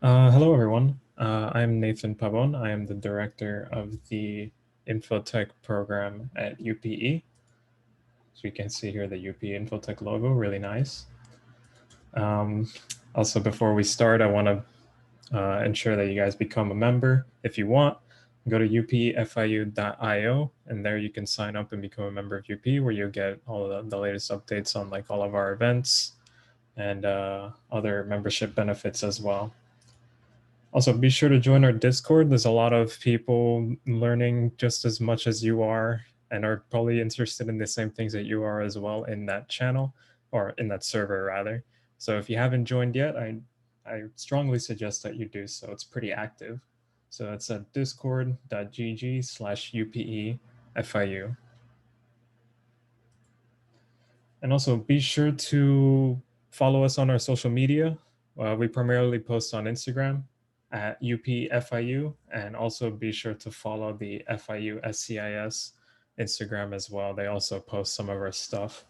Hello, everyone. I'm Nathan Pavon. I am the director of the InfoTech program at UPE. So you can see here the UPE InfoTech logo, really nice. Um, Also, before we start, I want to ensure that you guys become a member. If you want, go to upefiu.io, and there you can sign up and become a member of UPE, where you'll get all the latest updates on like all of our events and other membership benefits as well. Also, be sure to join our Discord. There's a lot of people learning just as much as you are and are probably interested in the same things that you are as well in that channel or in that server rather. So if you haven't joined yet, I strongly suggest that you do so. It's pretty active. So it's at discord.gg/UPEFIU. And also be sure to follow us on our social media. We primarily post on Instagram at UPFIU, and also be sure to follow the FIU SCIS Instagram as well. They also post some of our stuff.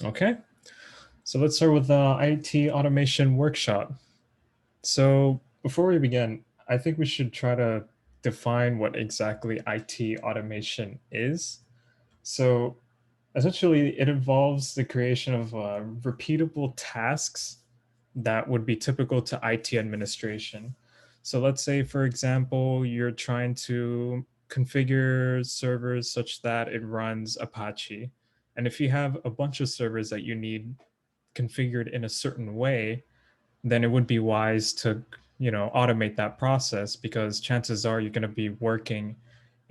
Okay, so let's start with the IT automation workshop. So before we begin, I think we should try to define what exactly IT automation is. So essentially, it involves the creation of repeatable tasks that would be typical to IT administration. So let's say, for example, you're trying to configure servers such that it runs Apache. And if you have a bunch of servers that you need configured in a certain way, then it would be wise to, automate that process, because chances are you're going to be working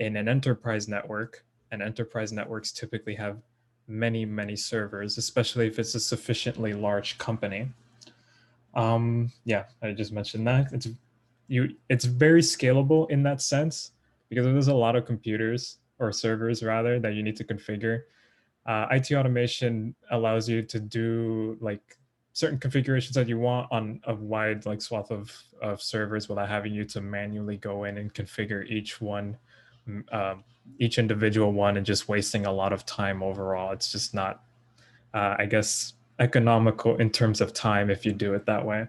in an enterprise network, and enterprise networks typically have many, many servers, especially if it's a sufficiently large company. Yeah, I just mentioned that. It's very scalable in that sense, because there's a lot of computers or servers rather that you need to configure. IT automation allows you to do like certain configurations that you want on a wide like swath of servers without having you to manually go in and configure each one, each individual one, and just wasting a lot of time overall. It's just not, I guess, economical in terms of time if you do it that way.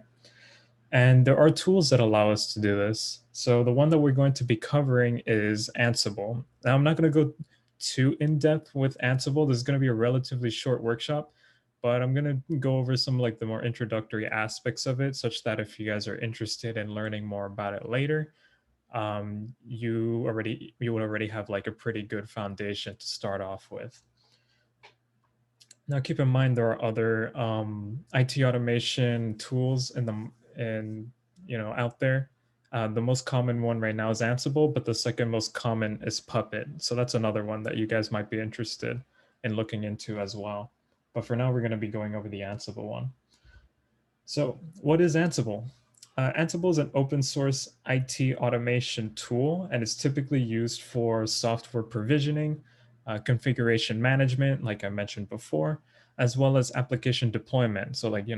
And there are tools that allow us to do this. So the one that we're going to be covering is Ansible. Now, I'm not going to go too in depth with Ansible. This is going to be a relatively short workshop, but I'm going to go over some like the more introductory aspects of it, such that if you guys are interested in learning more about it later, you would already have like a pretty good foundation to start off with. Now, keep in mind there are other IT automation tools out there. The most common one right now is Ansible, but the second most common is Puppet. So that's another one that you guys might be interested in looking into as well. But for now, we're going to be going over the Ansible one. So what is Ansible? Ansible is an open source IT automation tool, and it's typically used for software provisioning, configuration management, like I mentioned before, as well as application deployment. So like,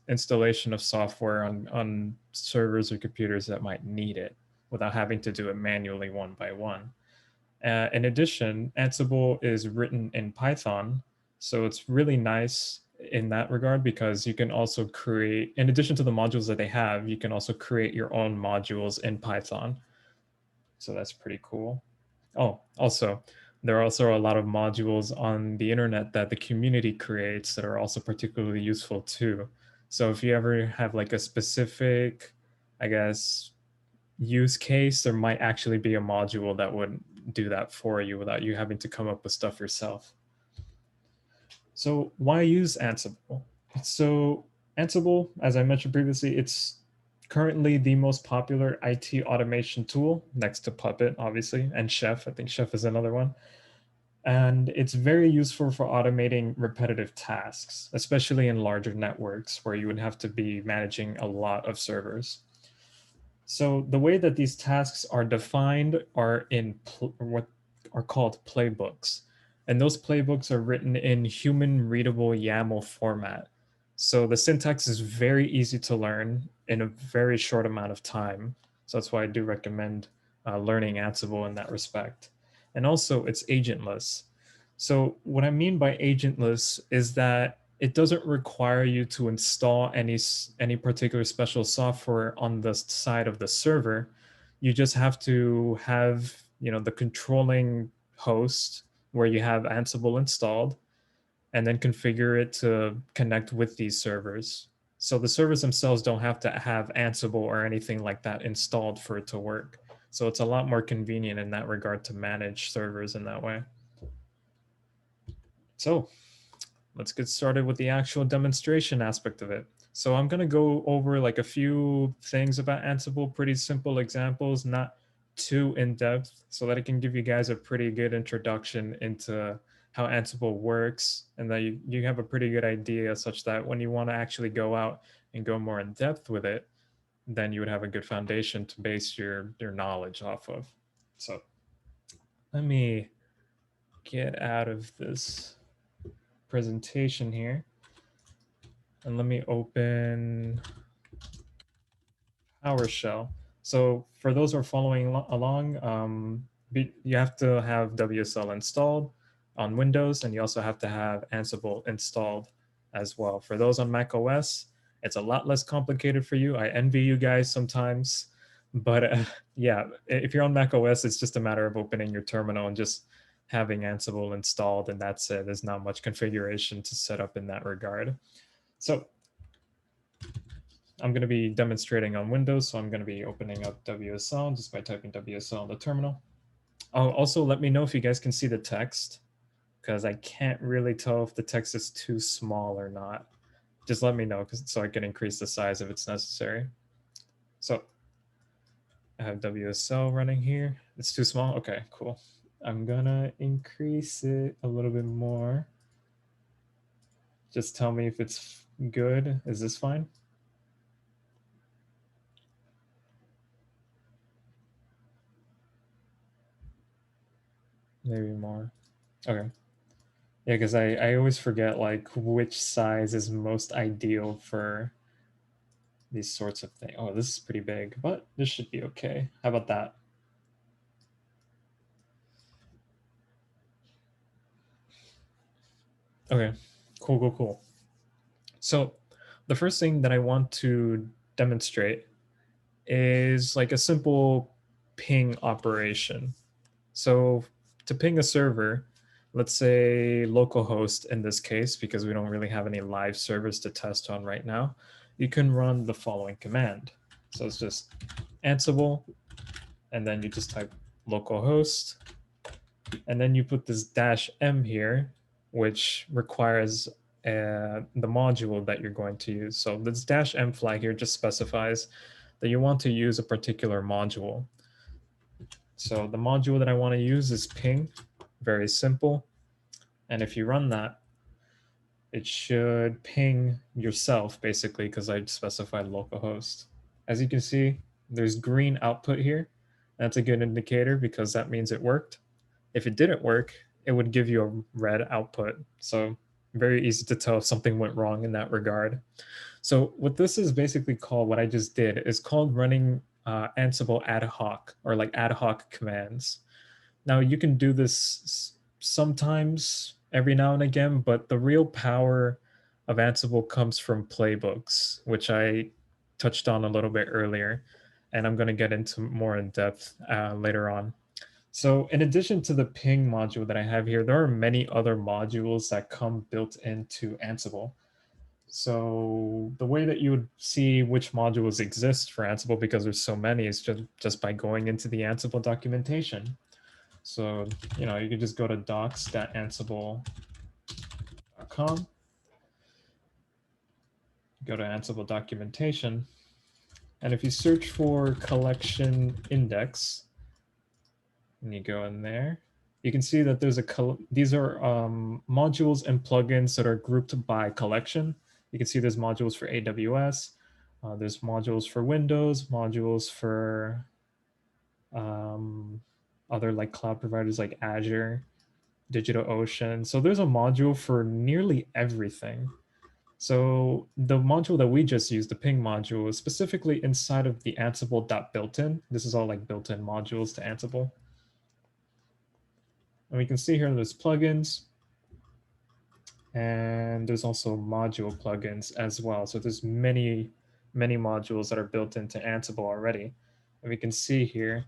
installation of software on servers or computers that might need it without having to do it manually one by one. In addition, Ansible is written in Python, so it's really nice in that regard, because you can also create, in addition to the modules that they have, you can also create your own modules in Python. So that's pretty cool. Oh, also, there are also a lot of modules on the internet that the community creates that are also particularly useful too. So if you ever have like a specific, I guess, use case, there might actually be a module that would do that for you without you having to come up with stuff yourself. So why use Ansible? So Ansible, as I mentioned previously, it's currently the most popular IT automation tool next to Puppet, obviously, and Chef. I think Chef is another one. And it's very useful for automating repetitive tasks, especially in larger networks where you would have to be managing a lot of servers. So the way that these tasks are defined are in what are called playbooks. And those playbooks are written in human readable YAML format. So the syntax is very easy to learn in a very short amount of time. So that's why I do recommend learning Ansible in that respect. And also it's agentless. So what I mean by agentless is that it doesn't require you to install any particular special software on the side of the server. You just have to have, the controlling host where you have Ansible installed, and then configure it to connect with these servers. So the servers themselves don't have to have Ansible or anything like that installed for it to work. So it's a lot more convenient in that regard to manage servers in that way. So let's get started with the actual demonstration aspect of it. So I'm going to go over like a few things about Ansible, pretty simple examples, not too in-depth, so that it can give you guys a pretty good introduction into how Ansible works, and that you have a pretty good idea such that when you want to actually go out and go more in depth with it, then you would have a good foundation to base your knowledge off of. So let me get out of this presentation here. And let me open PowerShell. So for those who are following along, you have to have WSL installed on Windows, and you also have to have Ansible installed as well. For those on Mac OS, it's a lot less complicated for you. I envy you guys sometimes, but yeah, if you're on Mac OS, it's just a matter of opening your terminal and just having Ansible installed, and that's it. There's not much configuration to set up in that regard. So I'm going to be demonstrating on Windows, so I'm going to be opening up WSL just by typing WSL on the terminal. Also, let me know if you guys can see the text, because I can't really tell if the text is too small or not. Just let me know so I can increase the size if it's necessary. So I have WSL running here. It's too small? Okay, cool. I'm going to increase it a little bit more. Just tell me if it's good. Is this fine? Maybe more. Okay. Yeah, because I always forget like which size is most ideal for these sorts of things. Oh, this is pretty big, but this should be okay. How about that? Okay, cool. So the first thing that I want to demonstrate is like a simple ping operation. So to ping a server, let's say localhost in this case, because we don't really have any live servers to test on right now, you can run the following command. So it's just Ansible, and then you just type localhost, and then you put this -m here, which requires the module that you're going to use. So this -m flag here just specifies that you want to use a particular module. So the module that I want to use is ping, very simple. And if you run that, it should ping yourself basically, because I specified localhost. As you can see, there's green output here. That's a good indicator because that means it worked. If it didn't work, it would give you a red output. So very easy to tell if something went wrong in that regard. So what this is basically called, what I just did, is called running Ansible ad hoc, or like ad hoc commands. Now you can do this sometimes every now and again, but the real power of Ansible comes from playbooks, which I touched on a little bit earlier, and I'm going to get into more in depth later on. So in addition to the ping module that I have here, there are many other modules that come built into Ansible. So the way that you would see which modules exist for Ansible, because there's so many, is just by going into the Ansible documentation. So, you can just go to docs.ansible.com, go to Ansible documentation, and if you search for collection index, and you go in there, you can see that these are modules and plugins that are grouped by collection. You can see there's modules for AWS, there's modules for Windows, modules for other like cloud providers like Azure, DigitalOcean. So there's a module for nearly everything. So the module that we just used, the ping module, is specifically inside of the Ansible.builtin. This is all like built-in modules to Ansible. And we can see here there's plugins. And there's also module plugins as well. So there's many modules that are built into Ansible already. And we can see here,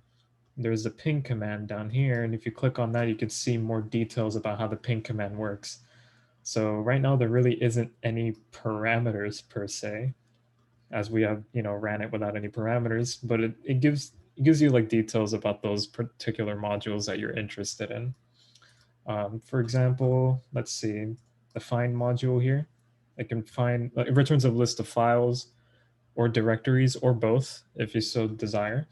there's a ping command down here. And if you click on that, you can see more details about how the ping command works. So right now there really isn't any parameters per se, as we have, ran it without any parameters, but it gives you like details about those particular modules that you're interested in. For example, let's see, the find module here. It returns a list of files or directories or both if you so desire.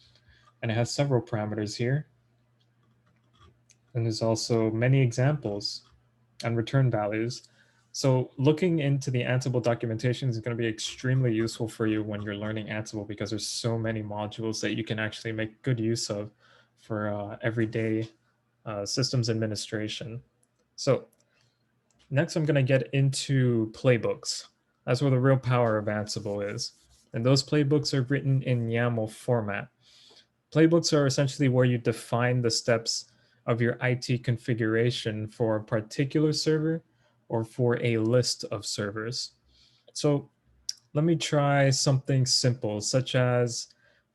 And it has several parameters here. And there's also many examples and return values. So looking into the Ansible documentation is going to be extremely useful for you when you're learning Ansible, because there's so many modules that you can actually make good use of for everyday systems administration. So next, I'm going to get into playbooks. That's where the real power of Ansible is. And those playbooks are written in YAML format. Playbooks are essentially where you define the steps of your IT configuration for a particular server or for a list of servers. So let me try something simple, such as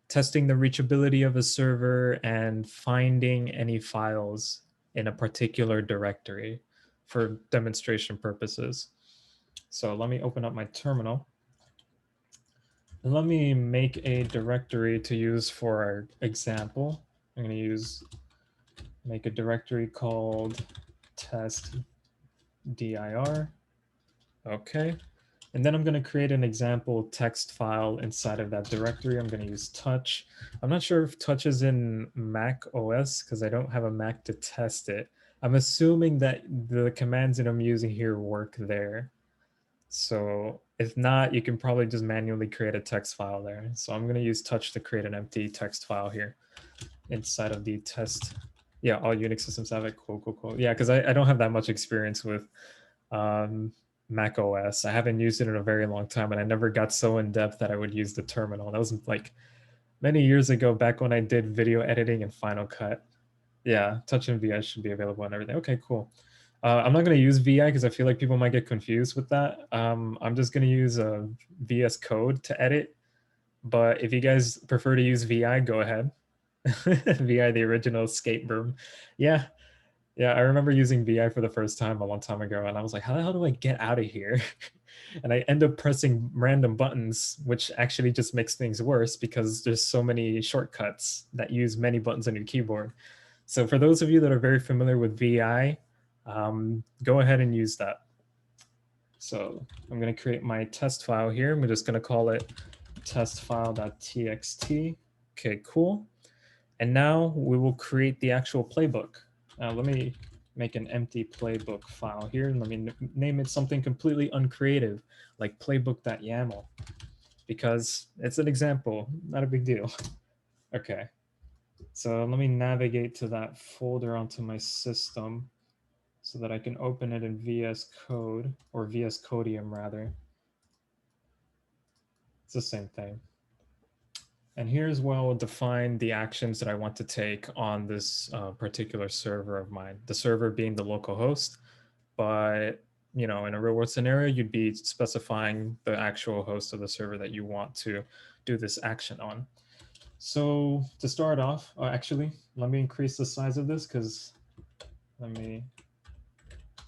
testing the reachability of a server and finding any files in a particular directory for demonstration purposes. So let me open up my terminal. And let me make a directory to use for our example. I'm going to make a directory called test dir. Okay. And then I'm going to create an example text file inside of that directory. I'm going to use touch. I'm not sure if touch is in Mac OS because I don't have a Mac to test it. I'm assuming that the commands that I'm using here work there. So if not, you can probably just manually create a text file there. So I'm going to use touch to create an empty text file here inside of the test. Yeah, all Unix systems have it. Cool. Yeah, because I don't have that much experience with Mac OS. I haven't used it in a very long time, and I never got so in depth that I would use the terminal. That was like many years ago, back when I did video editing in Final Cut. Yeah, touch and VI should be available and everything. Okay, cool. I'm not going to use VI because I feel like people might get confused with that. I'm just going to use a VS Code to edit. But if you guys prefer to use VI, go ahead. VI, the original escape broom. Yeah, I remember using VI for the first time a long time ago, and I was like, how the hell do I get out of here? And I end up pressing random buttons, which actually just makes things worse because there's so many shortcuts that use many buttons on your keyboard. So for those of you that are very familiar with VI, go ahead and use that. So I'm going to create my test file here. I'm just going to call it testfile.txt. Okay, cool. And now we will create the actual playbook. Let me make an empty playbook file here, and let me name it something completely uncreative, like playbook.yaml, because it's an example, not a big deal. Okay, so let me navigate to that folder onto my system so that I can open it in VS Code, or VS Codium rather. It's the same thing. And here's where I'll define the actions that I want to take on this particular server of mine, the server being the local host. But in a real world scenario, you'd be specifying the actual host of the server that you want to do this action on. So to start off, actually, let me increase the size of this because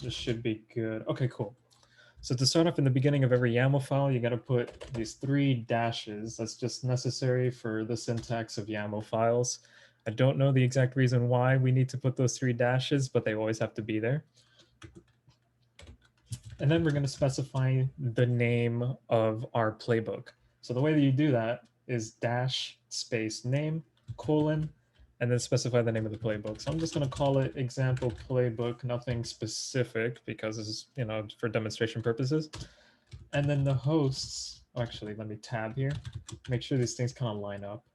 this should be good. Okay, cool. So to start off, in the beginning of every YAML file, you got to put these 3 dashes. That's just necessary for the syntax of YAML files. I don't know the exact reason why we need to put those 3 dashes, but they always have to be there. And then we're going to specify the name of our playbook. So the way that you do that is dash space name colon, and then specify the name of the playbook. So I'm just going to call it example playbook, nothing specific because this is, for demonstration purposes. And then the hosts, actually, let me tab here, make sure these things kind of line up.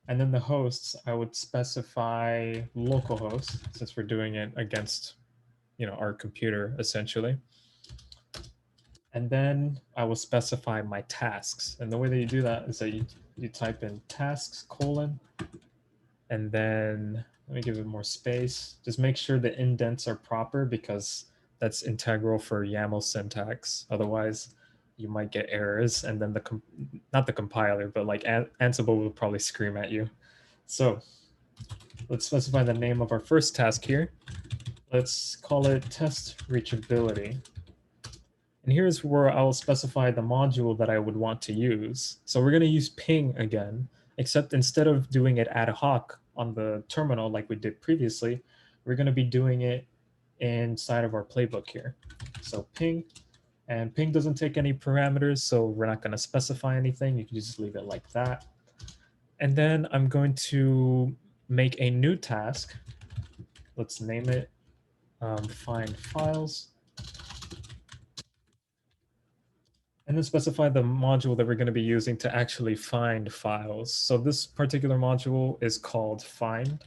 And then the hosts, I would specify localhost since we're doing it against, our computer essentially. And then I will specify my tasks. And the way that you do that is that you type in tasks colon, and then let me give it more space. Just make sure the indents are proper because That's integral for YAML syntax. Otherwise, you might get errors, and then not the compiler, but like Ansible will probably scream at you. So let's specify the name of our first task here. Let's call it test reachability. And here's where I'll specify the module that I would want to use. So we're going to use ping again, except instead of doing it ad hoc on the terminal like we did previously, we're going to be doing it inside of our playbook here. So ping, and ping doesn't take any parameters, so we're not going to specify anything. You can just leave it like that. And then I'm going to make a new task. Let's name it find files. And then specify the module that we're going to be using to actually find files. So this particular module is called find.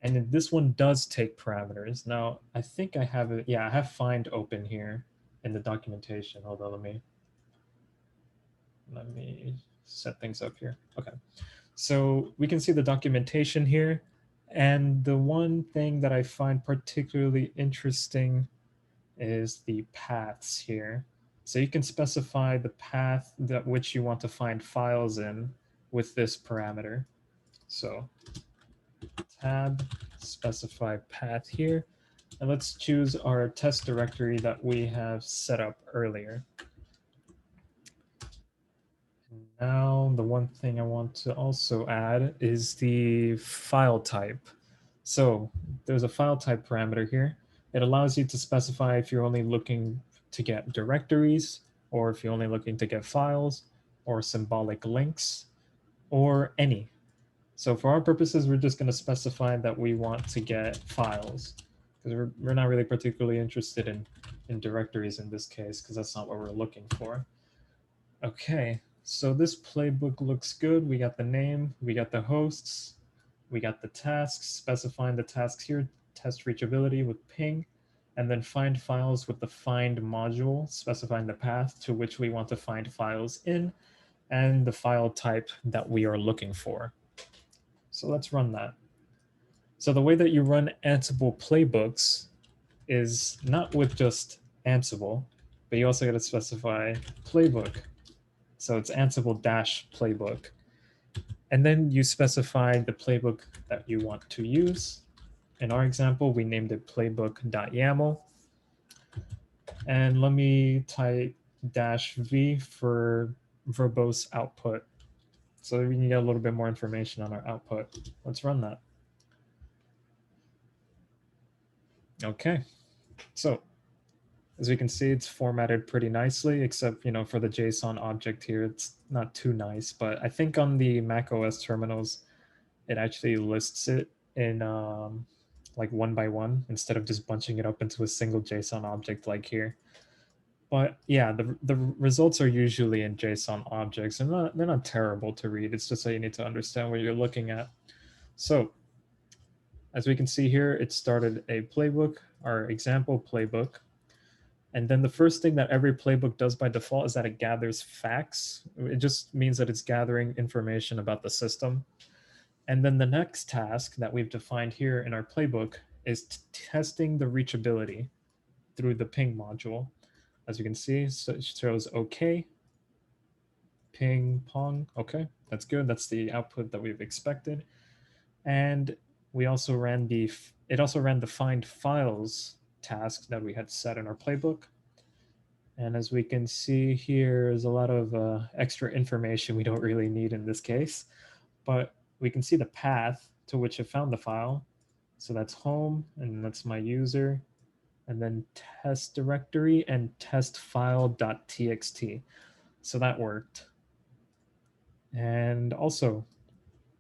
And this one does take parameters. Now, I think I have it. Yeah, I have find open here in the documentation. Hold on, let me set things up here. Okay. So we can see the documentation here. And the one thing that I find particularly interesting is the paths here. So you can specify the path that which you want to find files in with this parameter. So tab, specify path here, and let's choose our test directory that we have set up earlier. Now, the one thing I want to also add is the file type. So there's a file type parameter here. It allows you to specify if you're only looking to get directories, or if you're only looking to get files, or symbolic links, or any. So for our purposes, we're just going to specify that we want to get files, because we're not really particularly interested in directories in this case, because that's not what we're looking for. Okay, so this playbook looks good. We got the name, we got the hosts, we got the tasks, specifying the tasks here, test reachability with ping, and then find files with the find module, specifying the path to which we want to find files in, and the file type that we are looking for. So let's run that. So the way that you run Ansible playbooks is not with just Ansible, but you also got to specify playbook. So it's Ansible-playbook. And then you specify the playbook that you want to use. In our example, we named it playbook.yaml. And let me type -v for verbose output, so we can get a little bit more information on our output. Let's run that. Okay, so as we can see, it's formatted pretty nicely, except for the JSON object here, it's not too nice. But I think on the Mac OS terminals, it actually lists it in like one by one instead of just bunching it up into a single JSON object like here. But yeah, the results are usually in JSON objects, and they're not terrible to read. It's just that you need to understand what you're looking at. So as we can see here, it started a playbook, our example playbook. And then the first thing that every playbook does by default is that it gathers facts. It just means that it's gathering information about the system. And then the next task that we've defined here in our playbook is testing the reachability through the ping module. As you can see, so it shows OK, ping, pong. OK, that's good. That's the output that we've expected. And we also ran it also ran the find files task that we had set in our playbook. And as we can see here, there's a lot of extra information we don't really need in this case, but we can see the path to which it found the file. So that's home, and that's my user, and then test directory and test file.txt. So that worked. And also,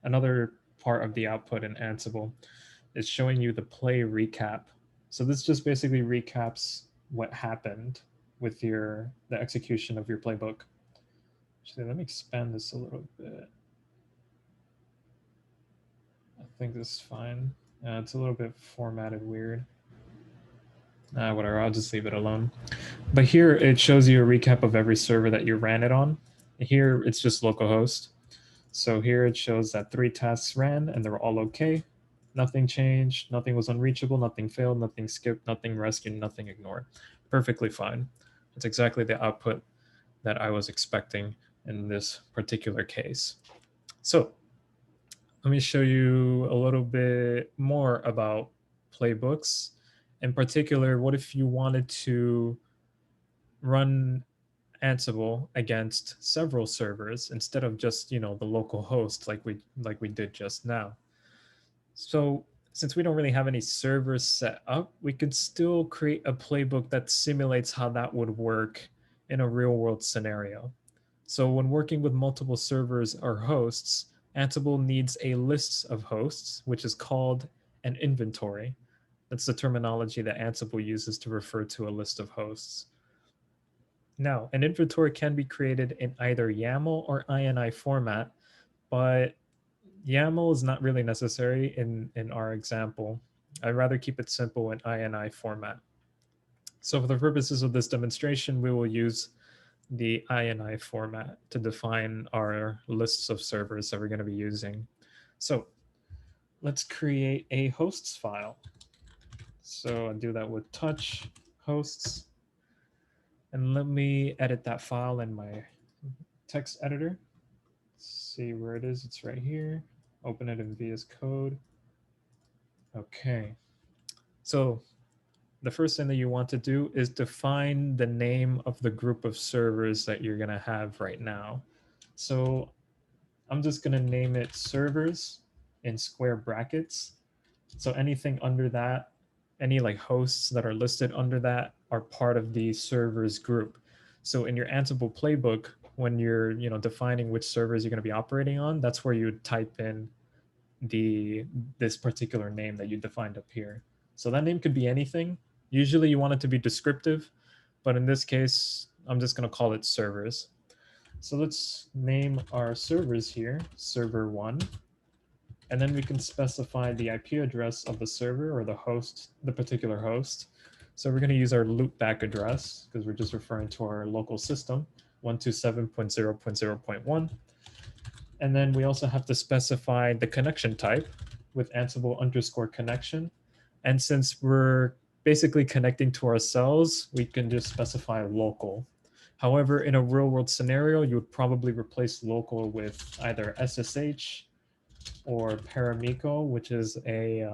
another part of the output in Ansible is showing you the play recap. So this just basically recaps what happened with the execution of your playbook. Actually, let me expand this a little bit. I think this is fine. It's a little bit formatted weird. Whatever, I'll just leave it alone. But here it shows you a recap of every server that you ran it on. Here it's just localhost. So here it shows that 3 tasks ran and they were all okay. Nothing changed, nothing was unreachable, nothing failed, nothing skipped, nothing rescued, nothing ignored. Perfectly fine. It's exactly the output that I was expecting in this particular case. So let me show you a little bit more about playbooks. In particular, what if you wanted to run Ansible against several servers instead of just, the local host like we did just now? So since we don't really have any servers set up, we could still create a playbook that simulates how that would work in a real world scenario. So when working with multiple servers or hosts, Ansible needs a list of hosts, which is called an inventory. That's the terminology that Ansible uses to refer to a list of hosts. Now, an inventory can be created in either YAML or INI format, but YAML is not really necessary in our example. I'd rather keep it simple in INI format. So for the purposes of this demonstration, we will use the INI format to define our lists of servers that we're going to be using. So let's create a hosts file. So I'll do that with touch hosts. And let me edit that file in my text editor. Let's see where it is. It's right here. Open it in VS Code. Okay. So the first thing that you want to do is define the name of the group of servers that you're going to have right now. So I'm just going to name it servers in square brackets. So anything under that, any like hosts that are listed under that are part of the servers group. So in your Ansible playbook, when you're defining which servers you're going to be operating on, that's where you would type in this particular name that you defined up here. So that name could be anything. Usually you want it to be descriptive, but in this case, I'm just going to call it servers. So let's name our servers here, server 1, and then we can specify the IP address of the server or the host, the particular host. So we're going to use our loopback address because we're just referring to our local system, 127.0.0.1. And then we also have to specify the connection type with Ansible _ connection. And since we're basically connecting to ourselves, we can just specify local. However, in a real world scenario, you would probably replace local with either SSH or Paramiko, which is a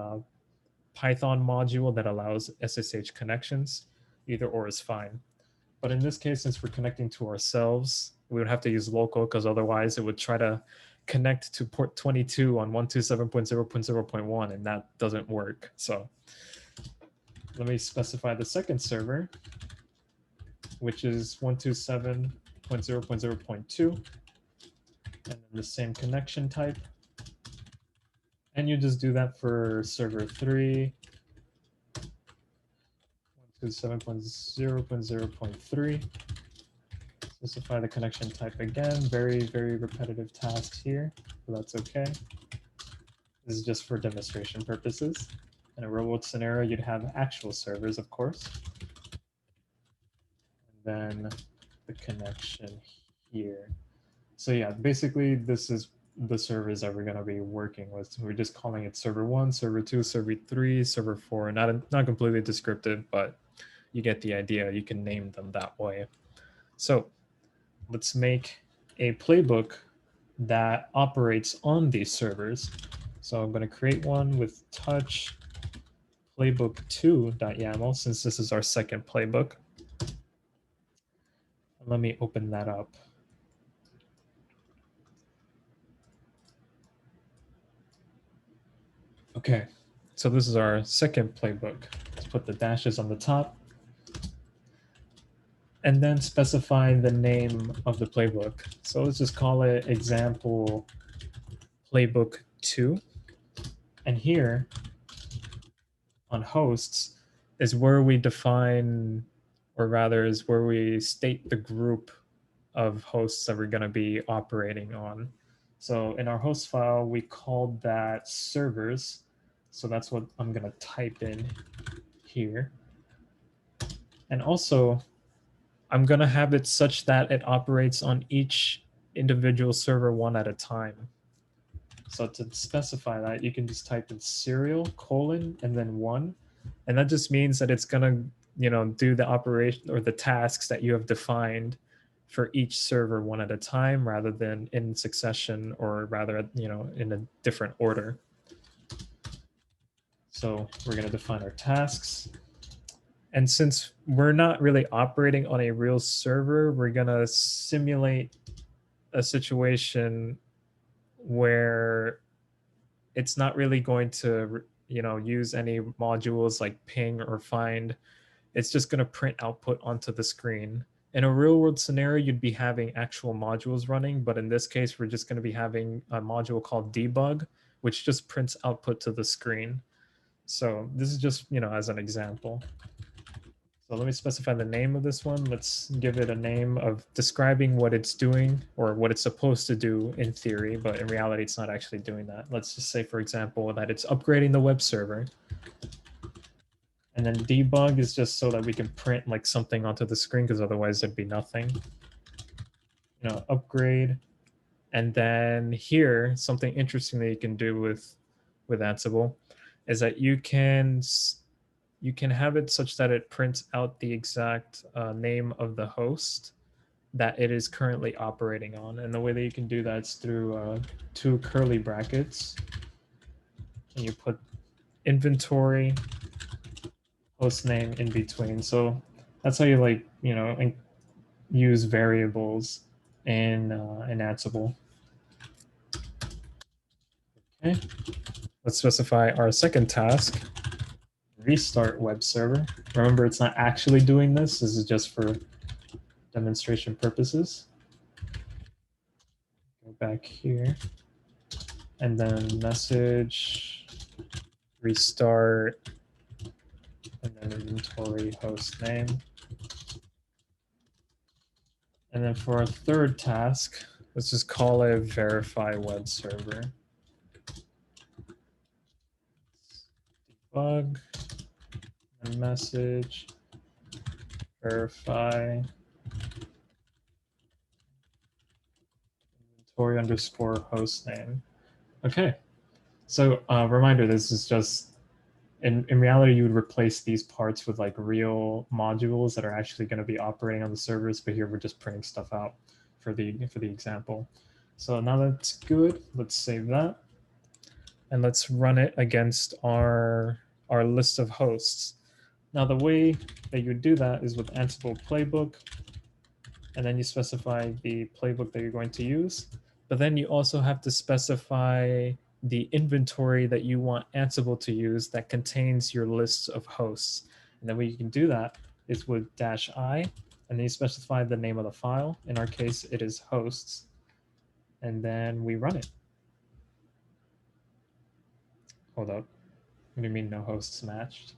Python module that allows SSH connections. Either or is fine. But in this case, since we're connecting to ourselves, we would have to use local because otherwise it would try to connect to port 22 on 127.0.0.1 and that doesn't work. So let me specify the second server, which is 127.0.0.2, and then the same connection type. And you just do that for server 3, 127.0.0.3. Specify the connection type again. Very, very repetitive task here, but that's okay. This is just for demonstration purposes. In a real world scenario, you'd have actual servers, of course. And then the connection here. So yeah, basically this is the servers that we're going to be working with. So we're just calling it server 1, server 2, server 3, server 4. Not completely descriptive, but you get the idea. You can name them that way. So let's make a playbook that operates on these servers. So I'm going to create one with touch playbook2.yaml since this is our second playbook. Let me open that up. Okay, so this is our second playbook. Let's put the dashes on the top and then specify the name of the playbook. So let's just call it example playbook 2. And here on hosts is where we define, or rather is where we state the group of hosts that we're going to be operating on. So in our host file, we called that servers. So that's what I'm going to type in here. And also, I'm going to have it such that it operates on each individual server one at a time. So to specify that, you can just type in serial colon and then 1. And that just means that it's going to, do the operation or the tasks that you have defined for each server one at a time rather than in succession, or rather, in a different order. So we're going to define our tasks. And since we're not really operating on a real server, we're going to simulate a situation where it's not really going to, use any modules like ping or find. It's just going to print output onto the screen. In a real world scenario, you'd be having actual modules running, but in this case, we're just going to be having a module called debug, which just prints output to the screen. So this is just, as an example. So let me specify the name of this one. Let's give it a name of describing what it's doing or what it's supposed to do in theory, but in reality, it's not actually doing that. Let's just say, for example, that it's upgrading the web server. And then debug is just so that we can print like something onto the screen, because otherwise there'd be nothing. Upgrade. And then here, something interesting that you can do with Ansible is that you can have it such that it prints out the exact name of the host that it is currently operating on. And the way that you can do that is through 2 curly brackets. And you put inventory host name in between. So that's how you use variables in Ansible. Okay, let's specify our second task. Restart web server. Remember, it's not actually doing this. This is just for demonstration purposes. Go back here and then message restart and then inventory host name. And then for our third task, let's just call it verify web server. Debug and message verify inventory underscore host name. Okay, so reminder, this is just, in reality, you would replace these parts with like real modules that are actually going to be operating on the servers, but here we're just printing stuff out for the example. So now that's good, let's save that. And let's run it against our list of hosts. Now the way that you would do that is with Ansible Playbook, and then you specify the playbook that you're going to use. But then you also have to specify the inventory that you want Ansible to use that contains your lists of hosts. And the way you can do that is with -i, and then you specify the name of the file. In our case, it is hosts. And then we run it. Hold up. What do you mean no hosts matched?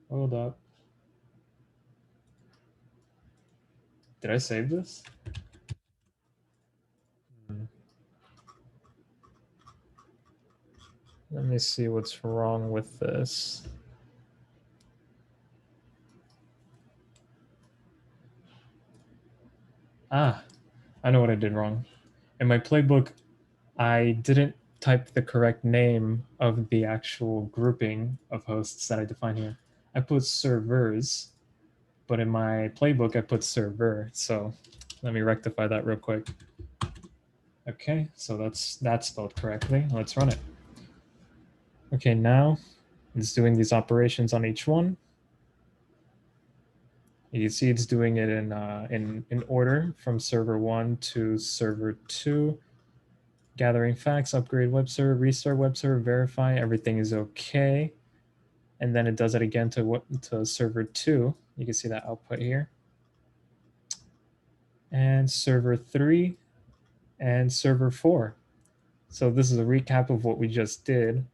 Hold up. Did I save this? Let me see what's wrong with this. Ah, I know what I did wrong. In my playbook, I didn't type the correct name of the actual grouping of hosts that I define here. I put servers, but in my playbook, I put server. So let me rectify that real quick. Okay, so that's spelled correctly. Let's run it. Okay, now it's doing these operations on each one. You can see it's doing it in order from server 1 to server 2. Gathering facts, upgrade web server, restart web server, verify everything is okay. And then it does it again to server 2. You can see that output here. And server 3 and server 4. So this is a recap of what we just did.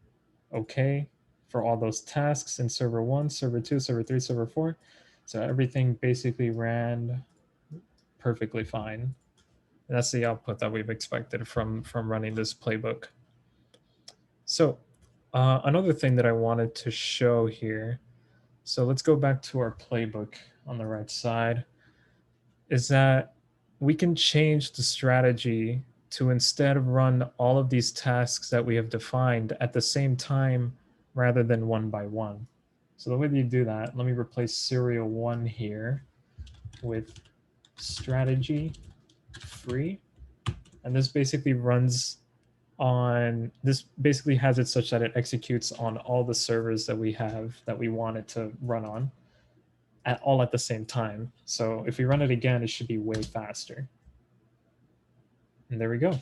Okay, for all those tasks in server 1, server 2, server 3, server 4. So everything basically ran perfectly fine. And that's the output that we've expected from running this playbook. So another thing that I wanted to show here, so let's go back to our playbook on the right side, is that we can change the strategy to instead run all of these tasks that we have defined at the same time rather than one by one. So the way that you do that, let me replace serial 1 here with strategy free. And this basically runs on, this basically has it such that it executes on all the servers that we have that we want it to run on all at the same time. So if we run it again, it should be way faster. And there we go.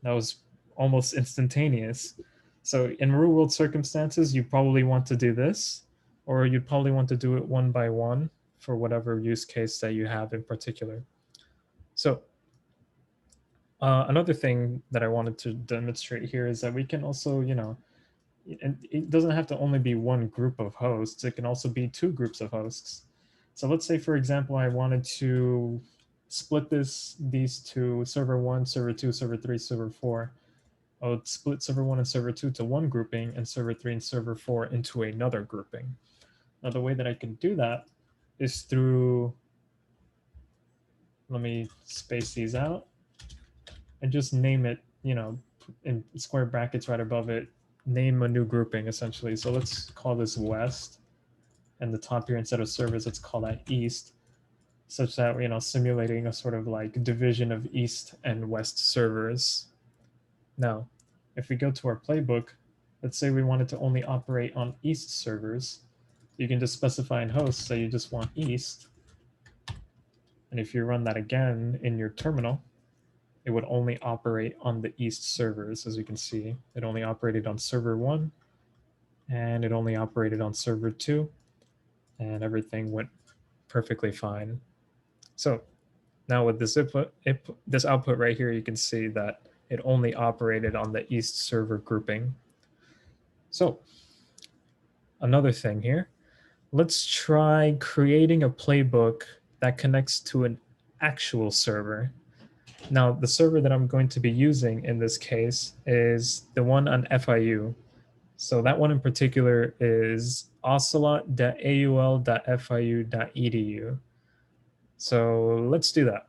That was almost instantaneous. So in real world circumstances, you probably want to do this, or you'd probably want to do it one by one for whatever use case that you have in particular. So another thing that I wanted to demonstrate here is that we can also, it doesn't have to only be one group of hosts. It can also be two groups of hosts. So let's say, for example, I wanted to split these two, server 1, server 2, server 3, server 4. I would split server 1 and server 2 to one grouping and server 3 and server 4 into another grouping. Now, the way that I can do that is through, let me space these out and just name it, in square brackets right above it, name a new grouping essentially. So let's call this West, and the top here, instead of servers, let's call that East, such that, simulating a sort of like division of East and West servers. Now, if we go to our playbook, let's say we wanted to only operate on East servers, you can just specify in hosts that you just want East. And if you run that again in your terminal, it would only operate on the East servers. As you can see, it only operated on server 1, and it only operated on server 2, and everything went perfectly fine. So now with this output right here, you can see that it only operated on the East server grouping. So another thing here, let's try creating a playbook that connects to an actual server. Now, the server that I'm going to be using in this case is the one on FIU. So that one in particular is ocelot.aul.fiu.edu. So let's do that.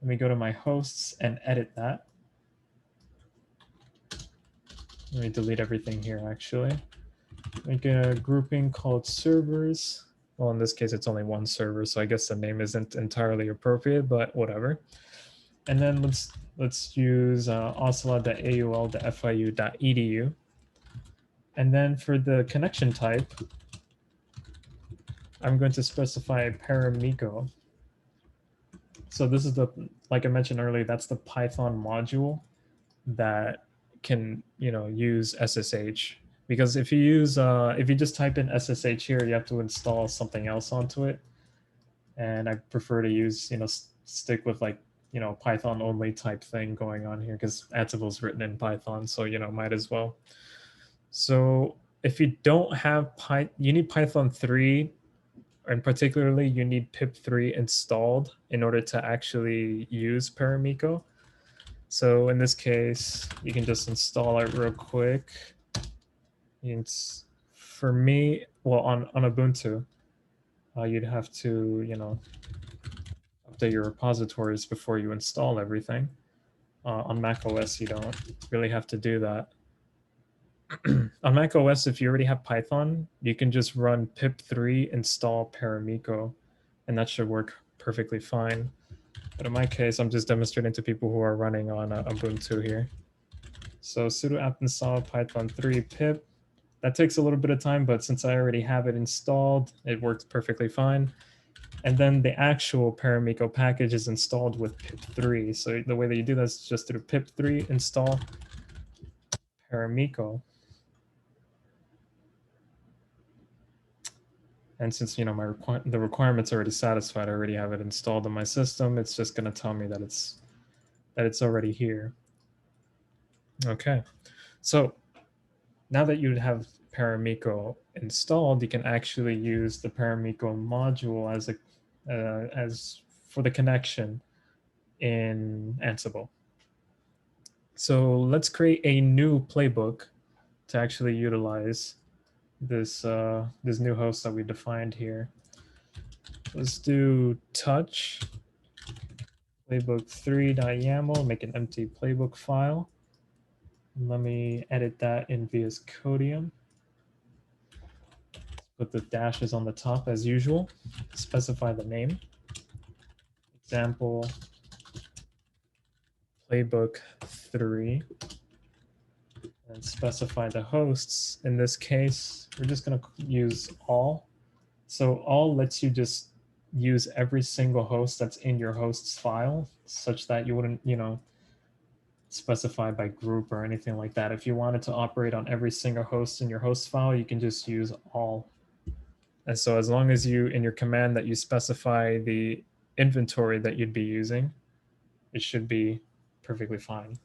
Let me go to my hosts and edit that. Let me delete everything here, actually. Make a grouping called servers. Well, in this case, it's only one server, so I guess the name isn't entirely appropriate, but whatever. And then let's use ocelot.aul.fiu.edu. And then for the connection type, I'm going to specify Paramico. So this is like I mentioned earlier, that's the Python module that can, use SSH. Because if you just type in SSH here, you have to install something else onto it. And I prefer to use, stick with like, Python only type thing going on here, because Ansible is written in Python, so, might as well. So if you don't have you need Python 3, and particularly you need pip3 installed in order to actually use Paramico. So in this case, you can just install it real quick. For me, well, on Ubuntu, you'd have to, update your repositories before you install everything. On Mac OS, you don't really have to do that. On Mac OS, if you already have Python, you can just run pip3 install Paramico, and that should work perfectly fine. But in my case, I'm just demonstrating to people who are running on Ubuntu here. So sudo apt install python 3 pip. That takes a little bit of time, but since I already have it installed, it works perfectly fine. And then the actual Paramico package is installed with pip3. So the way that you do this is just through pip3 install Paramico. And since the requirement's already satisfied, I already have it installed in my system. It's just going to tell me that it's already here. Okay, so now that you have Paramico installed, you can actually use the Paramico module as for the connection in Ansible. So let's create a new playbook to actually utilize this new host that we defined here. Let's do touch playbook3.yaml, make an empty playbook file. Let me edit that in VS Codium. Put the dashes on the top as usual. Specify the name. Example playbook 3. And specify the hosts. In this case, we're just going to use all. So all lets you just use every single host that's in your hosts file, such that you wouldn't, specify by group or anything like that. If you wanted to operate on every single host in your host file, you can just use all. And so as long as you, in your command, that you specify the inventory that you'd be using, it should be perfectly fine.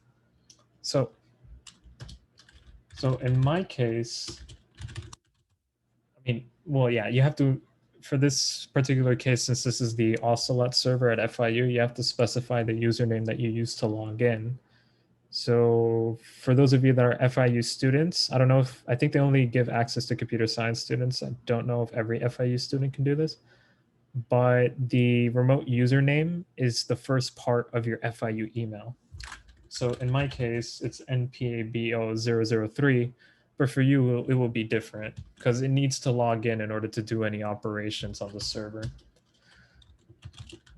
So in my case, well, yeah, you have to, for this particular case, since this is the Ocelot server at FIU, you have to specify the username that you use to log in. So for those of you that are FIU students, I don't know if, I think they only give access to computer science students. I don't know if every FIU student can do this, but the remote username is the first part of your FIU email. So in my case, it's NPABO003, but for you, it will be different because it needs to log in order to do any operations on the server.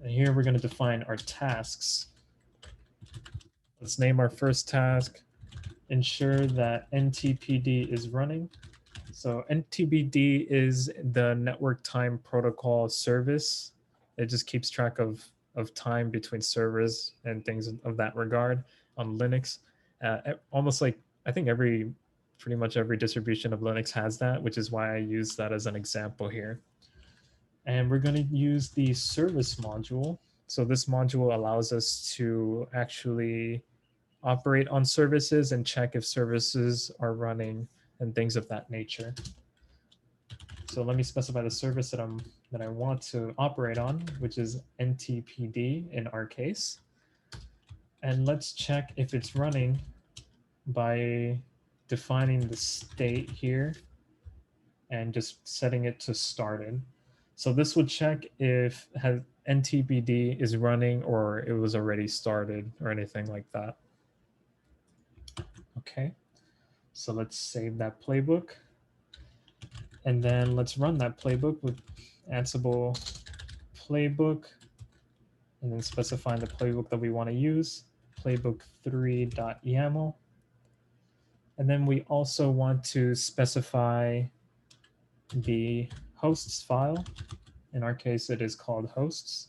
And here we're going to define our tasks. Let's name our first task, ensure that Ntpd is running. So Ntpd is the network time protocol service. It just keeps track of time between servers and things of that regard on Linux. Almost like, I think pretty much every distribution of Linux has that, which is why I use that as an example here. And we're going to use the service module. So this module allows us to actually operate on services and check if services are running and things of that nature. So let me specify the service that I want to operate on, which is Ntpd in our case. And let's check if it's running by defining the state here and just setting it to started. So this would check if Ntpd is running or it was already started or anything like that. Okay, so let's save that playbook. And then let's run that playbook with Ansible Playbook, and then specifying the playbook that we want to use, playbook3.yaml. And then we also want to specify the hosts file. In our case, it is called hosts.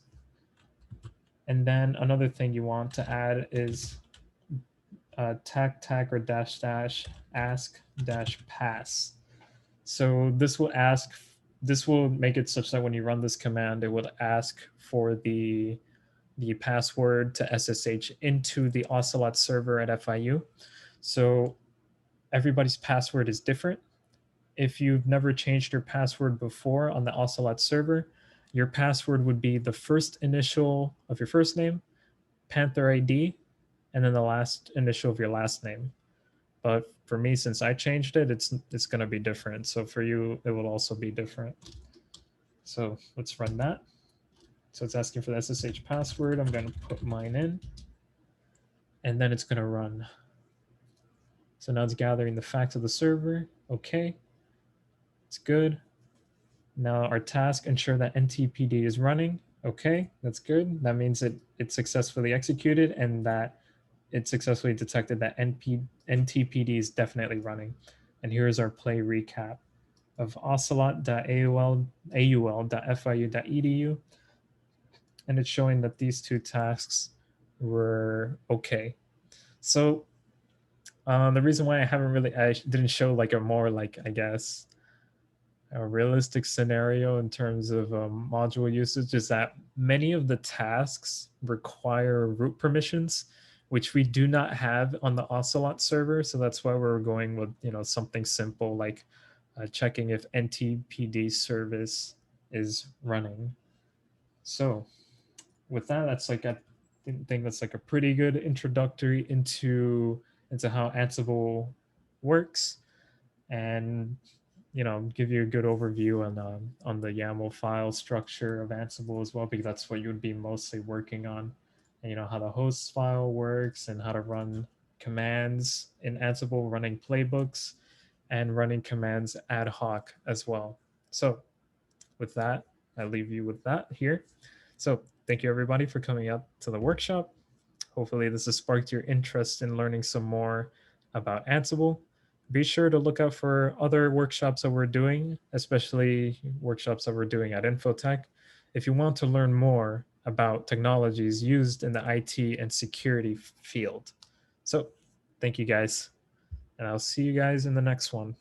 And then another thing you want to add is tag or dash ask dash pass. So this will make it such that when you run this command, it will ask for the password to SSH into the Ocelot server at FIU. So everybody's password is different. If you've never changed your password before on the Ocelot server, your password would be the first initial of your first name, Panther ID, and then the last initial of your last name. But for me, since I changed it, it's going to be different. So for you, it will also be different. So let's run that. So it's asking for the SSH password. I'm going to put mine in, and then it's going to run. So now it's gathering the facts of the server. Okay, it's good. Now our task, ensure that Ntpd is running. Okay, that's good. That means it successfully executed and that it successfully detected that Ntpd is definitely running. And here's our play recap of ocelot.aul.fiu.edu. And it's showing that these two tasks were okay. So the reason why I didn't show like a more like, I guess, a realistic scenario in terms of module usage is that many of the tasks require root permissions, which we do not have on the Ocelot server. So that's why we're going with something simple like checking if Ntpd service is running. So with that, that's like I think that's like a pretty good introductory into how Ansible works, and give you a good overview on the YAML file structure of Ansible as well, because that's what you would be mostly working on and how the host file works and how to run commands in Ansible, running playbooks and running commands ad hoc as well. So with that, I leave you with that here. So thank you everybody for coming out to the workshop. Hopefully this has sparked your interest in learning some more about Ansible. Be sure to look out for other workshops that we're doing, especially workshops that we're doing at InfoTech. If you want to learn more about technologies used in the IT and security field. So thank you guys, and I'll see you guys in the next one.